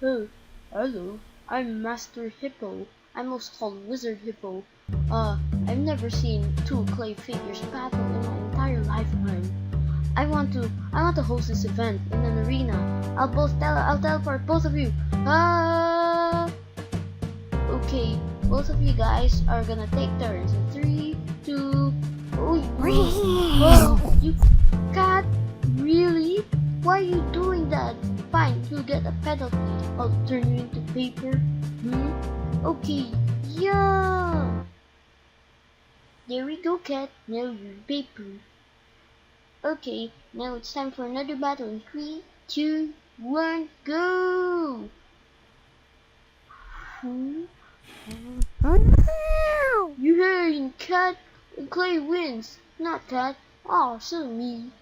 Oh, hello. I'm Master Hippo. I'm also called Wizard Hippo. I've never seen two clay figures battle in my entire lifetime. I want to host this event in an arena. I'll teleport both of you. Okay, both of you guys are gonna take turns. In 3, 2. Oh, you cat? Really? Why are you doing that? Fine, you'll get a penalty. I'll turn you into paper. Okay, yeah. There we go, cat. Now you're paper. Okay, now it's time for another battle in 3, 2, 1, go! You heard, cat. Clay wins, not cat. Oh, so me.